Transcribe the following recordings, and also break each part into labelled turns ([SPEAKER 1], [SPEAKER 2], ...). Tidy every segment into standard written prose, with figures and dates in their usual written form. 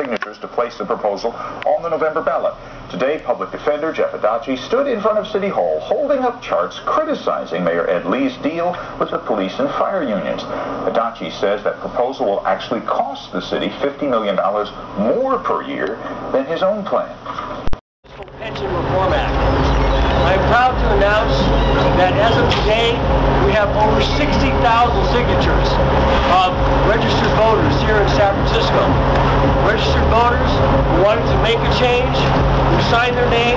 [SPEAKER 1] signatures to place the proposal on the November ballot. Today, Public Defender Jeff Adachi stood in front of City Hall holding up charts criticizing Mayor Ed Lee's deal with the police and fire unions. Adachi says that proposal will actually cost the city $50 million more per year than his own plan.
[SPEAKER 2] Pension Reform Act. I'm proud to announce that as of today, we have over 60,000 signatures of registered voters here in San Francisco. Registered voters who wanted to make a change, who signed their name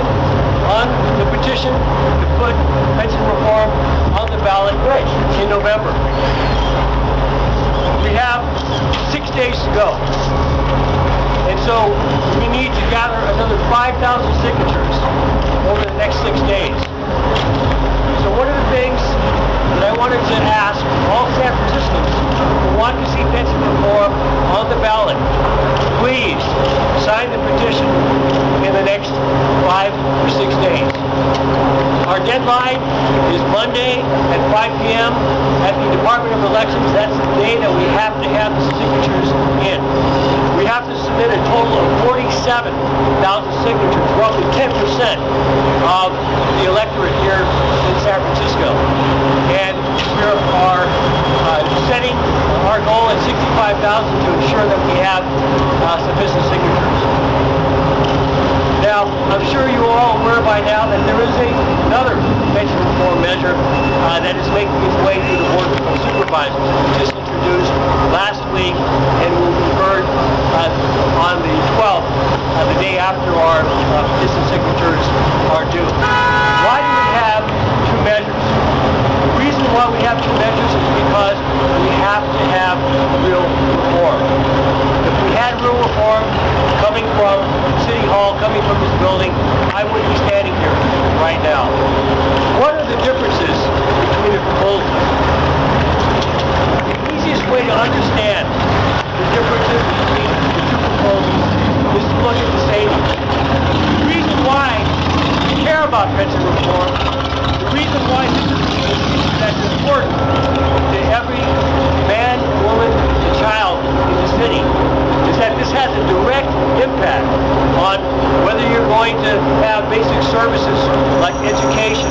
[SPEAKER 2] on the petition to put pension reform on the ballot in November. We have 6 days to go. And so we need to gather another 5,000 signatures over the next 6 days. So one of the things that I wanted to ask all San Franciscans who want to see pension reform on the ballot, please sign the petition in the next 5 or 6 days. Our deadline is Monday at 5 p.m. at the Department of Elections. That's the day that we have to have the signatures in. We have to submit a total of 47,000 signatures, roughly 10% of the electorate here in San Francisco. And we are setting our goal at 65,000 to ensure that we have sufficient signatures. Now, I'm sure you are all aware by now that there is another pension reform measure that is making its way through the Board of Supervisors. It was just introduced last week and will be heard on the 12th, the day after our petition signatures are due. Why do we have two measures? The reason why we have two measures is because we have to have real reform. If we had real reform coming from City Hall, coming from this building, I wouldn't be standing here right now. What are the differences between the proposals? The easiest way to understand the differences between the two proposals is to look at the savings. The reason why we care about pension reform, the reason why this is an issue that's important to every man, woman, and child in the city is that this has a direct impact on whether you're going to have basic services like education,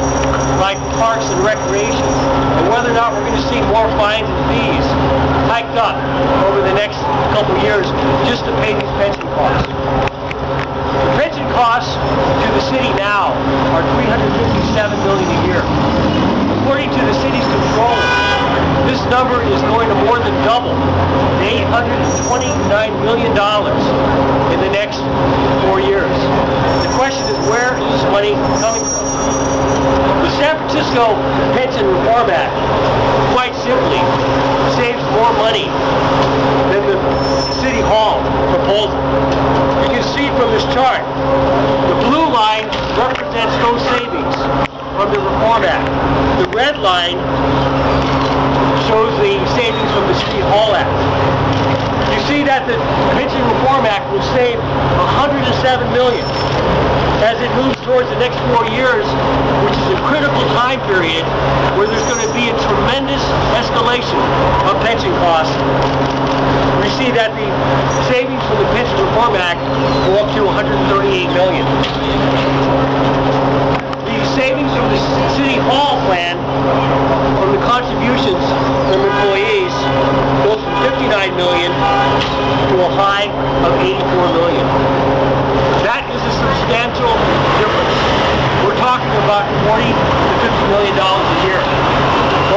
[SPEAKER 2] like parks and recreation, and whether or not we're going to see more fines and fees hiked up over the next couple of years just to pay these pension costs. The pension costs to the city now are $357 million a year. According to the city's controller, this number is going to more than double to $829 million in the next 4 years. The question is, where is this money coming from? The San Francisco Pension Reform Act, quite simply, saves more money than the City Hall proposal. You can see from this chart, the blue line represents those savings from the Reform Act. The red line shows the savings from the City Hall Act. You see that the Pension Reform Act will save $107 million as it moves towards the next 4 years, which is a critical time period where there's going to be a tremendous escalation of pension costs. We see that the savings from the Pension Reform Act go up to $138 million. The savings from the City Hall plan from the contributions from employees goes from $59 million to a high of $84 million. That is a substantial difference. We're talking about $40 to $50 million a year.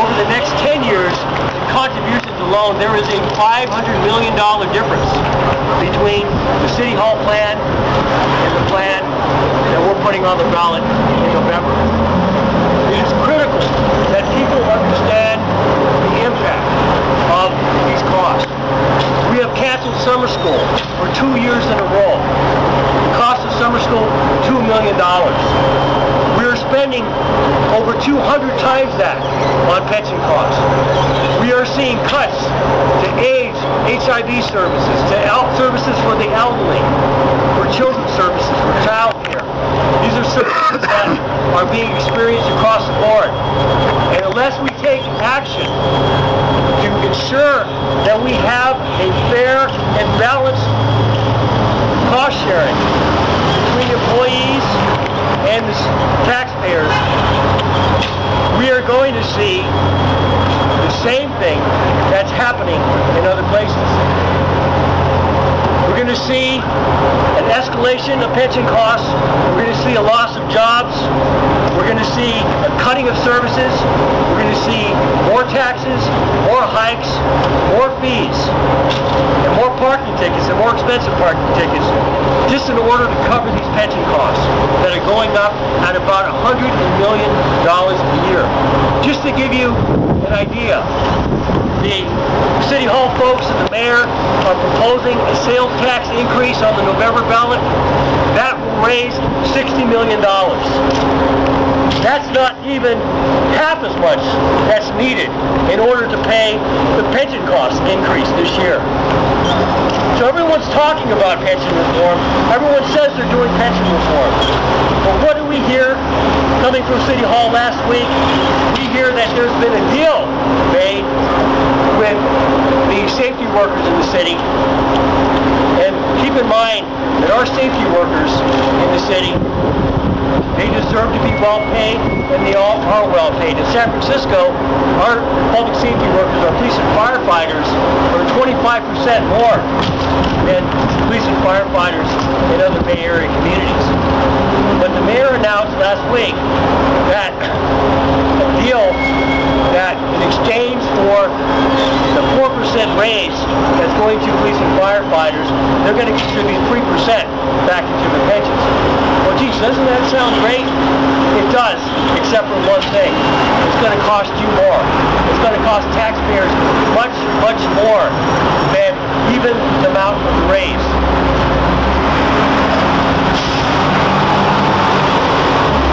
[SPEAKER 2] Over the next 10 years, in contributions alone, there is a $500 million difference between the City Hall plan and the plan that we're putting on the ballot in November. It is critical that people understand the impact of these costs. We have canceled summer school for 2 years in a row. The cost of summer school, $2 million. We are spending over 200 times that on pension costs. We are seeing cuts to AIDS, HIV services, to services for the elderly, for children's services, for child care. These are services that are being experienced across the board. And unless we take action to ensure that we have a fair and balanced cost sharing between employees and the taxpayers, we are going to see the same thing that's happening in other places. We're going to see an escalation of pension costs. We're going to see a loss of jobs. We're going to see a cutting of services. We're going to see more taxes, more hikes, more fees, and more parking tickets, and more expensive parking tickets, just in order to cover these pension costs that are going up at about $100 million a year. Just to give you an idea, the City Hall folks and the mayor are proposing a sales tax increase on the November ballot. That will raise $60 million. That's not even half as much that's needed in order to pay the pension cost increase this year. So everyone's talking about pension reform. Everyone says they're doing pension reform. But what do we hear coming from City Hall last week? We hear that there's been a deal made with the safety workers in the city. And keep in mind that our safety workers in the city, they deserve to be well paid, and they all are well paid. In San Francisco, our public safety workers, our police and firefighters, are 25% more than police and firefighters in other Bay Area communities. But the mayor announced last week that a deal that in exchange for the 4% raise that's going to police and firefighters, they're going to contribute 3% back into the pensions. Well, geez, doesn't that sound great? It does, except for one thing. It's going to cost you more. It's going to cost taxpayers much, much more than even the amount of the raise.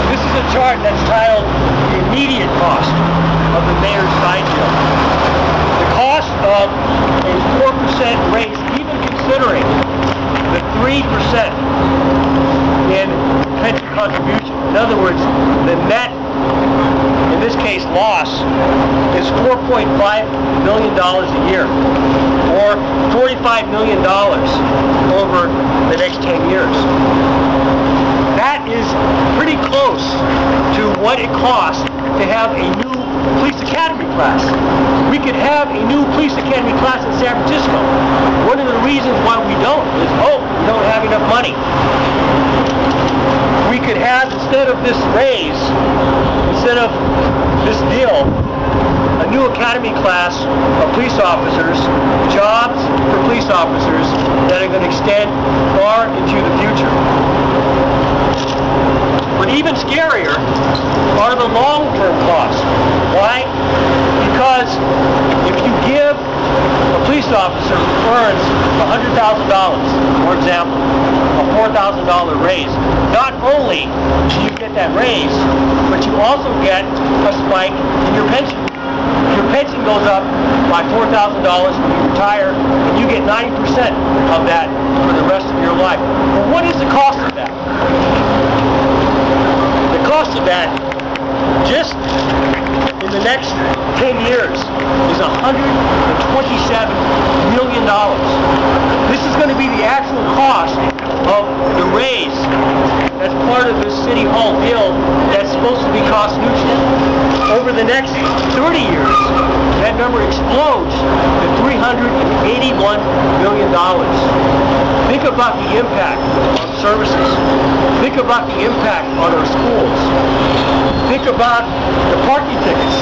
[SPEAKER 2] This is a chart that's titled The Immediate Cost of the Mayor's Side Deal. The cost of a 4% raise, even considering the 3% in pension contribution. In other words, the net, in this case loss, is $4.5 million a year, or $45 million over the next 10 years. That is pretty close to what it costs to have a new police academy class. We could have a new police academy class in San Francisco. One of the reasons why we don't is, we don't have enough money. We could have, instead of this raise, instead of this deal, a new academy class of police officers, jobs for police officers that are going to extend far into the future. But even scarier are the long-term costs. Why? Because if you give a police officer who earns $100,000, for example, a $4,000 raise, not only do you get that raise, but you also get a spike in your pension. Your pension goes up by $4,000 when you retire, and you get 90% of that for the rest of your life. Well, what is the cost of that? The cost of that, just in the next 10 years, is $127 million. This is going to be the actual cost of the raise as part of this City Hall deal that's supposed to be cost neutral. Over the next 30 years, that number explodes to $381 million. Think about the impact on services. Think about the impact on our schools. Think about the parking tickets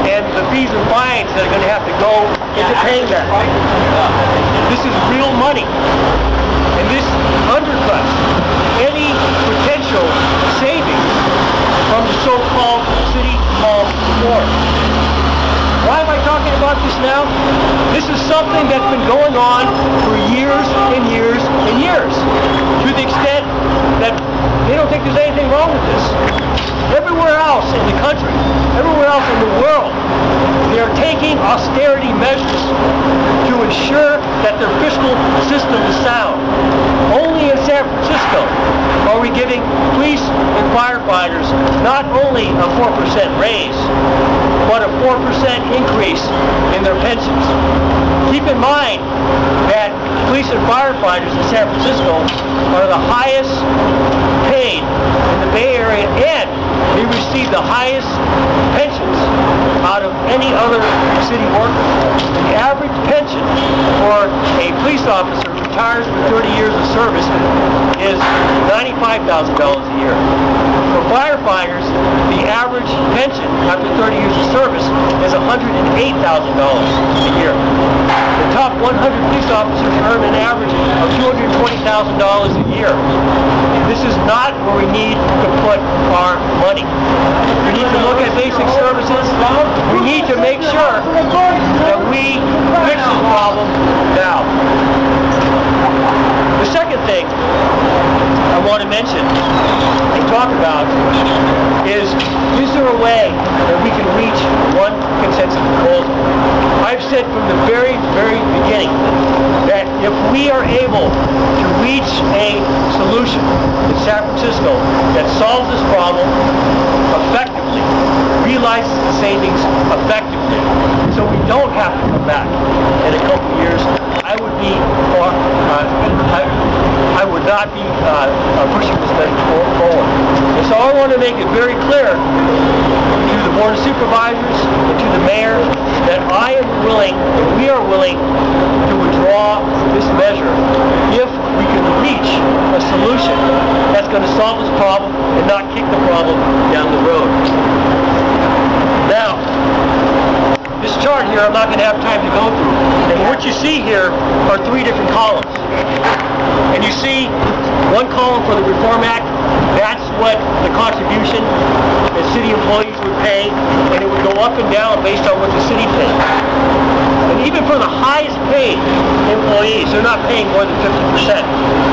[SPEAKER 2] and the fees and fines that are going to have to go into paying that. This is real money. And this undercuts any potential savings from the so-called City Hall reform. Why am I talking about this now? This is something that's been going on for years and years and years, to the extent that they don't think there's anything wrong with this. Everywhere else in the country, everywhere else in the world, they're taking austerity measures to ensure that their fiscal system is sound. Only in San Francisco are we giving police and firefighters not only a 4% raise, but a 4% increase in their pensions. Keep in mind that police and firefighters in San Francisco are the highest paid in the Bay Area, and they receive the highest pensions out of any other city worker. The average pension for a police officer who retires with 30 years of service is $95,000 a year. For firefighters, the average pension after 30 years of service is $108,000 a year. The top 100 police officers earn an average of $220,000 a year. This is not where we need to put our money. We need to look at basic services. We need to make sure that we fix this problem now. The second thing I want to mention and talk about is there a way that we can reach one consensus proposal? I've said from the very, very beginning that if we are able to reach a solution in San Francisco that solves this problem effectively, realizes the savings effectively, so we don't have to come back in a couple of years, I would be I would not be pushing this thing forward. And so I want to make it very clear to the Board of Supervisors and to the Mayor that I am willing, and we are willing, to withdraw this measure if we can reach a solution that's going to solve this problem and not kick the problem down the road. Now, this chart here I'm not going to have time to go through. And what you see here are three different columns. And you see one column for the Reform Act, that's what the contribution that city employees would pay, and it would go up and down based on what the city paid. And even for the highest paid employees, they're not paying more than 50%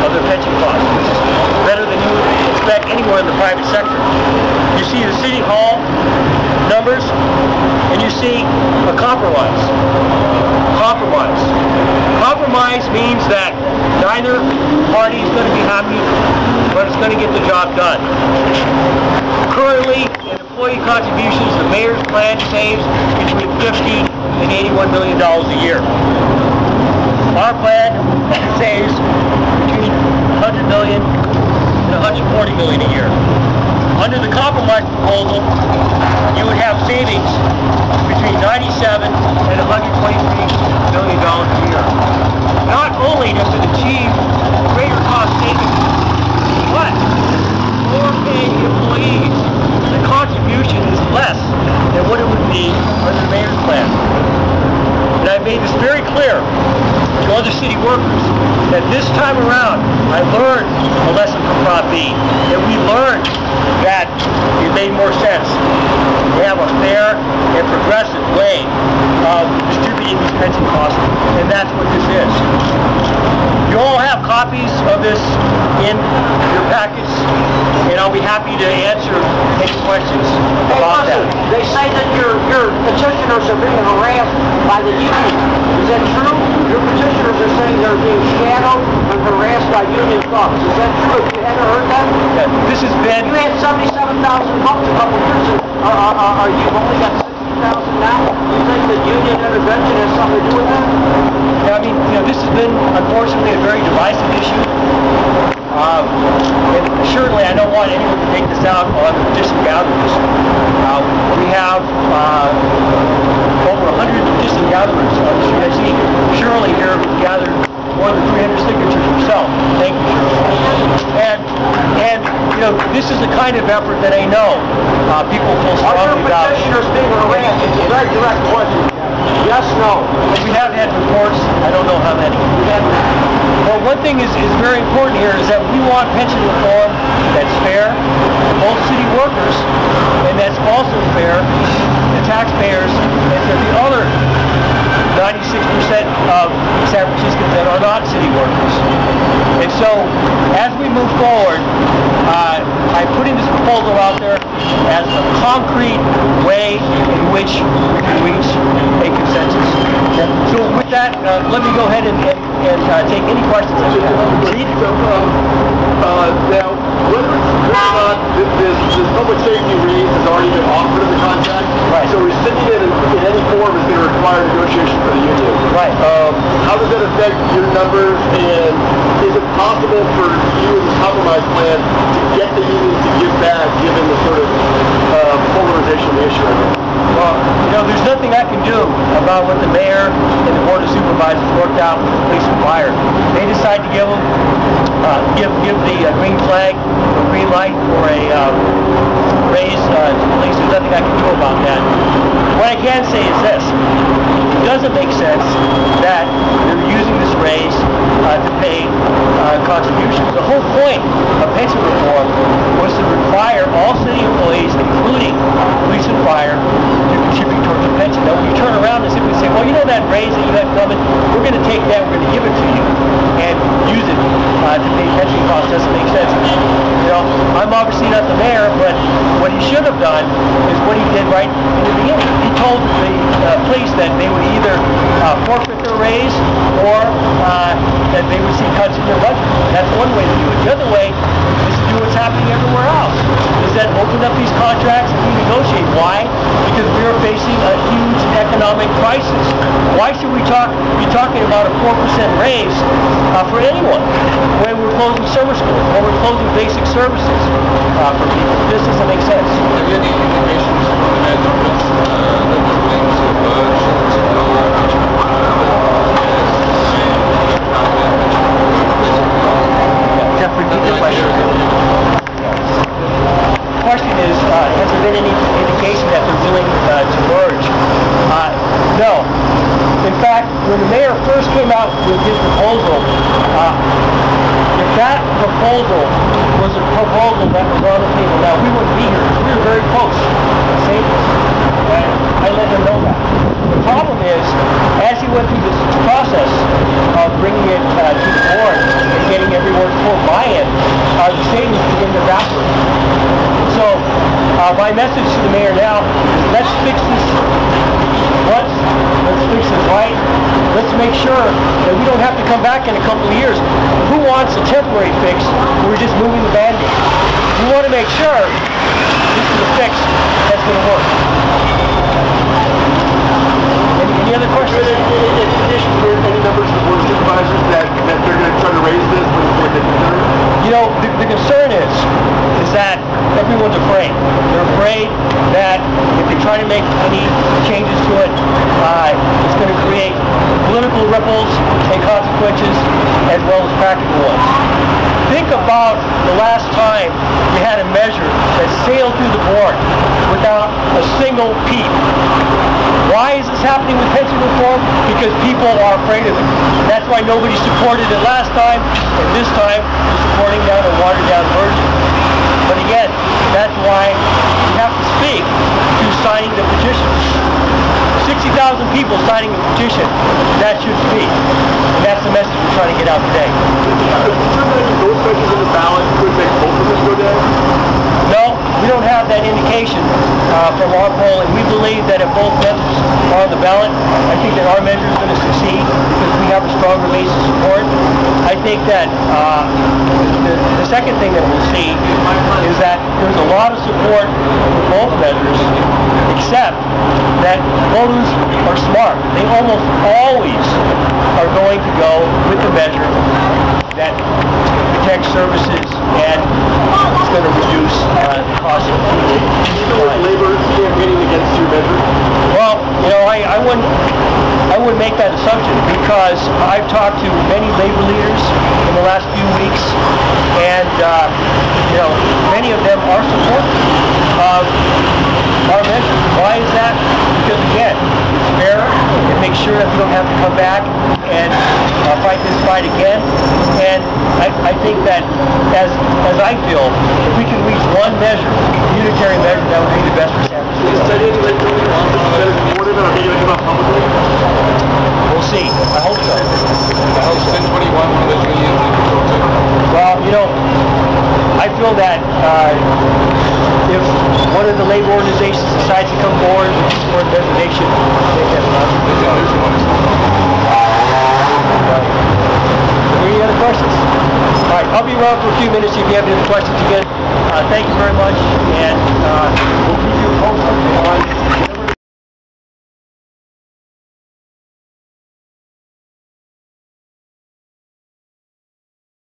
[SPEAKER 2] of their pension costs, which is better than you would expect anywhere in the private sector. You see the City Hall numbers, and you see a compromise. Compromise means that neither party is going to be happy, but it's going to get the job done. Currently, in employee contributions, the mayor's plan saves between $50 and $81 million a year. Our plan saves between $100 million and $140 million a year. Under the compromise proposal, you would have savings between $97 and $123 million a year. Not only does it achieve greater cost savings, but for paying employees, the contribution is less than what it would be under the mayor's plan. And I made this very clear to other city workers that this time around I learned a lesson from Prop B, that we learned that it made more sense to have a fair and progressive way of distributing these pension costs, and that's what this is. You all have copies of this in your packets, and I'll be happy to answer any questions about that.
[SPEAKER 3] They say that your petitioners are being harassed by the union. Is that true? Your petitioners are saying they're being shadowed and harassed by union thugs. Is that true? Have you ever heard that?
[SPEAKER 2] Yeah, this has been...
[SPEAKER 3] You had 77,000 votes a couple years ago. You've only got 60,000 now? You think the union intervention has something to do with that?
[SPEAKER 2] Yeah, I mean, this has been, unfortunately, a very divisive issue. And certainly I don't want anyone to take this out on the petition gatherers. We have over 100 petition gatherers on the street. I see Shirley here who gathered more than 300 signatures herself. Thank you, Shirley. And this is the kind of effort that I know people feel strongly about.
[SPEAKER 3] Are your petitioners being harassed? It's a very direct question. Yes, no.
[SPEAKER 2] We have had reports. I don't know how many. Well, one thing is very important here is that we want pension reform that's fair to both city workers, and that's also fair to taxpayers and to the other 96% of San Franciscans that are not city workers. And so, as we move forward, I'm putting this proposal out there as a concrete way in which we can reach a consensus. So with that, let me go ahead and take any questions that you have.
[SPEAKER 3] Now,
[SPEAKER 4] compromise plan to get the unions to give back, given the sort of polarization of the issue?
[SPEAKER 2] Well, you know, there's nothing I can do about what the mayor and the board of supervisors worked out with the police and fire. They decide to give them, give the green flag, or green light for a raise to police. There's nothing I can do about that. What I can say is this: it doesn't make sense that they're using this raise to pay contributions. The whole point of pension reform was to require all city employees, including police and fire, to contribute towards the pension. Now, when you turn around and simply say, well, you know that raise that you had coming, we're going to take that, we're going to give it to you, and use it to pay pension costs, doesn't make sense. You know, I'm obviously not the mayor, but what he should have done is what he did right in the beginning. He told the police that they would either forfeit their raise or that they would see cuts in their budget. That's one way to do it. The other way is to do what's happening everywhere else, is that open up these contracts and renegotiate. Why? Because we are facing a huge economic crisis. Why should we be talking about a 4% raise for anyone when we're closing summer schools, when we're closing basic services for people? This doesn't make sense.
[SPEAKER 5] Have you any indications from the measurements that the things emerge
[SPEAKER 2] Jeff, repeat the question. The question is, has there been any indication that they're willing to merge? No. In fact, when the mayor first came out with his proposal, if that proposal was a proposal that was on the table, now we wouldn't be here. We were very close to savings. I let him know that. The problem is, as he went through this process of bringing it to the board and getting everyone's full buy-in, the savings began to evaporate. So, my message to the mayor now is let's fix this once, let's fix this right, let's make sure that we don't have to come back in a couple of years. Who wants a temporary fix where we're just moving the Band-Aid? We want to make sure this is a fix that's going to work. Any other questions?
[SPEAKER 4] In addition to any members of the board of supervisors that they're going to try to raise this with the concern?
[SPEAKER 2] You know, the concern is that everyone's afraid. They're afraid that if they try to make any changes to it, it's going to create political ripples and consequences as well as practical ones. Think about the last time we had a measure that sailed through the board without a single peep. Why is this happening with pension reform? Because people are afraid of it. That's why nobody supported it last time, and this time we're supporting down a watered-down version. But again, that's why we have to speak to signing the petition. 60,000 people signing a petition, that should speak. And that's the message we're trying to get out today.
[SPEAKER 4] Those measures in the ballot could make both of us go down?
[SPEAKER 2] No, we don't have that indication from our poll, and we believe that if both measures are on the ballot, I think that our measure is going to succeed because we have a stronger base of support. I think that the second thing that we'll see is that there's a lot of support for both measures, except that voters are smart. They almost always are going to go with the measure that protects services and it's going to reduce the cost of food.
[SPEAKER 4] Labor campaigning against your measure?
[SPEAKER 2] Well, you know, I wouldn't make that assumption because I've talked to many labor leaders in the last few weeks, and you know, many of them are supportive of our measure. Why is that? Because again, it's fair. It makes sure that we don't have to come back and fight this fight again. And I think that as I feel, if we can reach one measure, a unitary measure, that would be the best for San Francisco. We'll see. I hope so. I hope so.
[SPEAKER 5] 1021, one of the unions that you talked to?
[SPEAKER 2] Well, you know, I feel that if one of the labor organizations decides to come forward with support measure, they should make that Any other questions? All right, I'll be around for a few minutes if you have any questions again. Thank you very much, and we'll keep you posted on